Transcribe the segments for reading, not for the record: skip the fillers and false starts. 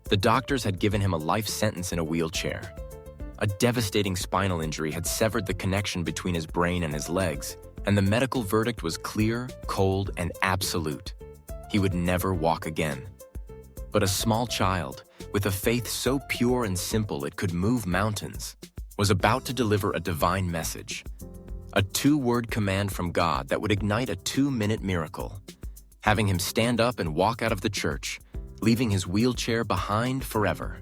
The doctors had given him a life sentence in a wheelchair. A devastating spinal injury had severed the connection between his brain and his legs, and the medical verdict was clear, cold, and absolute. He would never walk again. But a small child, with a faith so pure and simple it could move mountains, was about to deliver a divine message. A 2-word command from God that would ignite a 2-minute miracle, having him stand up and walk out of the church, leaving his wheelchair behind forever.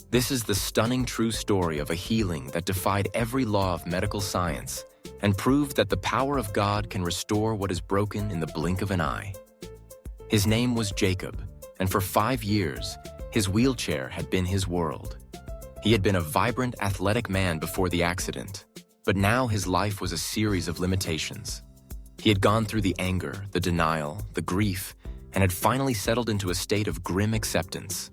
This is the stunning true story of a healing that defied every law of medical science and proved that the power of God can restore what is broken in the blink of an eye. His name was Jacob, and for 5 years, his wheelchair had been his world. He had been a vibrant, athletic man before the accident, but now his life was a series of limitations. He had gone through the anger, the denial, the grief, and had finally settled into a state of grim acceptance.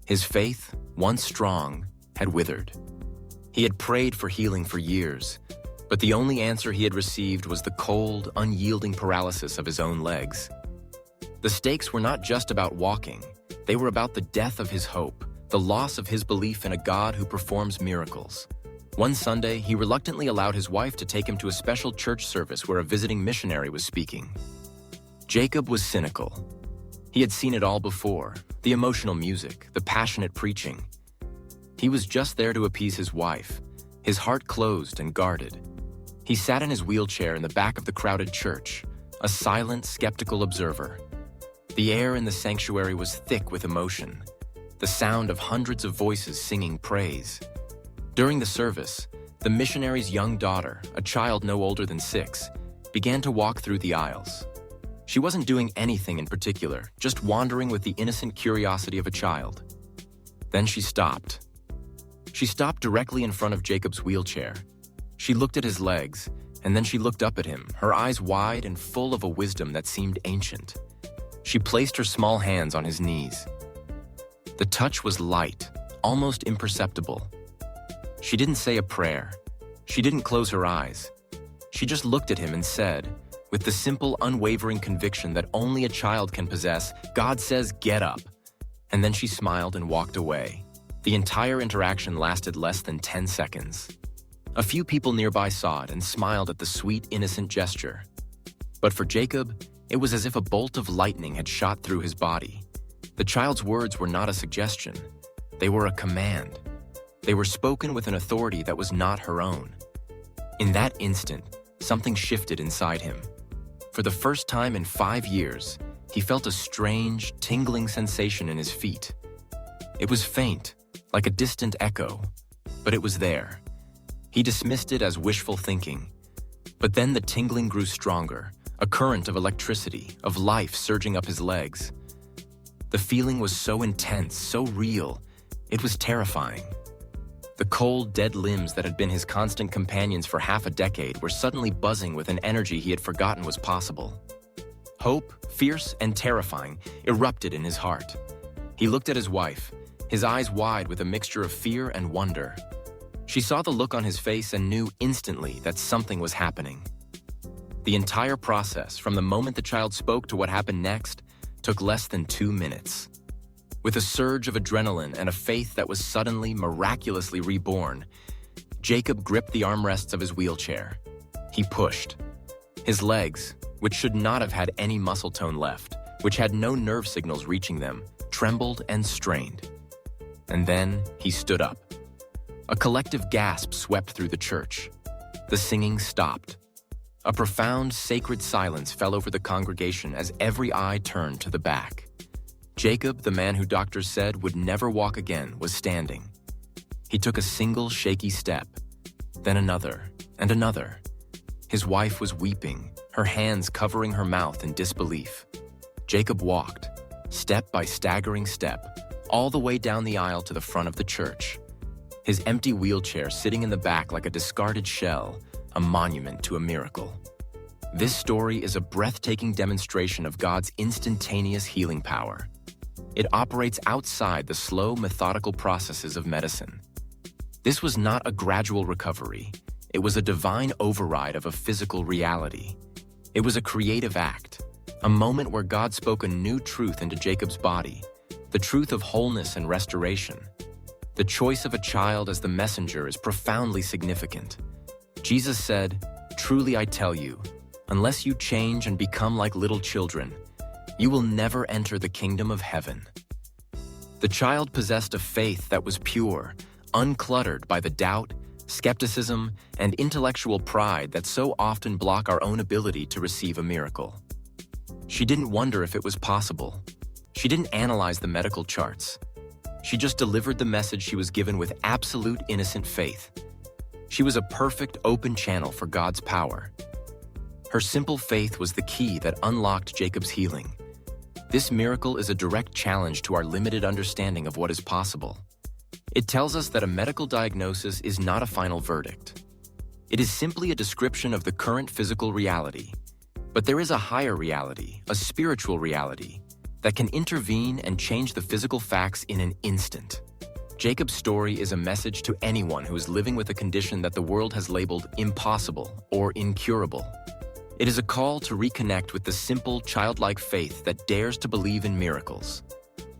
His faith, once strong, had withered. He had prayed for healing for years, but the only answer he had received was the cold, unyielding paralysis of his own legs. The stakes were not just about walking, they were about the death of his hope, the loss of his belief in a God who performs miracles. One Sunday, he reluctantly allowed his wife to take him to a special church service where a visiting missionary was speaking. Jacob was cynical. He had seen it all before, the emotional music, the passionate preaching. He was just there to appease his wife, his heart closed and guarded. He sat in his wheelchair in the back of the crowded church, a silent, skeptical observer. The air in the sanctuary was thick with emotion, the sound of hundreds of voices singing praise. During the service, the missionary's young daughter, a child no older than 6, began to walk through the aisles. She wasn't doing anything in particular, just wandering with the innocent curiosity of a child. Then she stopped. She stopped directly in front of Jacob's wheelchair. She looked at his legs, and then she looked up at him, her eyes wide and full of a wisdom that seemed ancient. She placed her small hands on his knees. The touch was light, almost imperceptible. She didn't say a prayer. She didn't close her eyes. She just looked at him and said, with the simple, unwavering conviction that only a child can possess, "God says, get up." And then she smiled and walked away. The entire interaction lasted less than 10 seconds. A few people nearby saw it and smiled at the sweet, innocent gesture. But for Jacob, it was as if a bolt of lightning had shot through his body. The child's words were not a suggestion. They were a command. They were spoken with an authority that was not her own. In that instant, something shifted inside him. For the first time in 5 years, he felt a strange, tingling sensation in his feet. It was faint, like a distant echo, but it was there. He dismissed it as wishful thinking. But then the tingling grew stronger, a current of electricity, of life surging up his legs. The feeling was so intense, so real, it was terrifying. The cold, dead limbs that had been his constant companions for half a decade were suddenly buzzing with an energy he had forgotten was possible. Hope, fierce and terrifying, erupted in his heart. He looked at his wife, his eyes wide with a mixture of fear and wonder. She saw the look on his face and knew instantly that something was happening. The entire process, from the moment the child spoke to what happened next, took less than 2 minutes. With a surge of adrenaline and a faith that was suddenly, miraculously reborn, Jacob gripped the armrests of his wheelchair. He pushed. His legs, which should not have had any muscle tone left, which had no nerve signals reaching them, trembled and strained. And then he stood up. A collective gasp swept through the church. The singing stopped. A profound, sacred silence fell over the congregation as every eye turned to the back. Jacob, the man who doctors said would never walk again, was standing. He took a single shaky step, then another and another. His wife was weeping, her hands covering her mouth in disbelief. Jacob walked, step by staggering step, all the way down the aisle to the front of the church. His empty wheelchair sitting in the back like a discarded shell, a monument to a miracle. This story is a breathtaking demonstration of God's instantaneous healing power. It operates outside the slow, methodical processes of medicine. This was not a gradual recovery. It was a divine override of a physical reality. It was a creative act, a moment where God spoke a new truth into Jacob's body, the truth of wholeness and restoration. The choice of a child as the messenger is profoundly significant. Jesus said, "Truly I tell you, unless you change and become like little children, you will never enter the kingdom of heaven." The child possessed a faith that was pure, uncluttered by the doubt, skepticism, and intellectual pride that so often block our own ability to receive a miracle. She didn't wonder if it was possible. She didn't analyze the medical charts. She just delivered the message she was given with absolute innocent faith. She was a perfect open channel for God's power. Her simple faith was the key that unlocked Jacob's healing. This miracle is a direct challenge to our limited understanding of what is possible. It tells us that a medical diagnosis is not a final verdict. It is simply a description of the current physical reality. But there is a higher reality, a spiritual reality, that can intervene and change the physical facts in an instant. Jacob's story is a message to anyone who is living with a condition that the world has labeled impossible or incurable. It is a call to reconnect with the simple, childlike faith that dares to believe in miracles.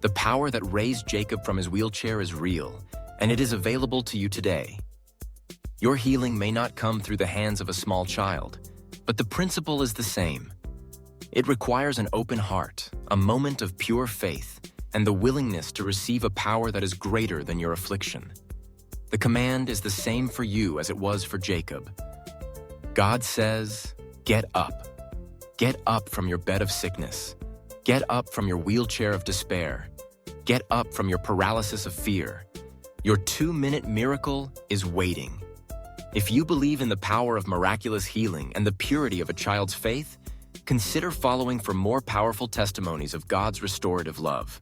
The power that raised Jacob from his wheelchair is real, and it is available to you today. Your healing may not come through the hands of a small child, but the principle is the same. It requires an open heart, a moment of pure faith, and the willingness to receive a power that is greater than your affliction. The command is the same for you as it was for Jacob. God says, "Get up. Get up from your bed of sickness. Get up from your wheelchair of despair. Get up from your paralysis of fear. Your 2-minute miracle is waiting." If you believe in the power of miraculous healing and the purity of a child's faith, consider following for more powerful testimonies of God's restorative love.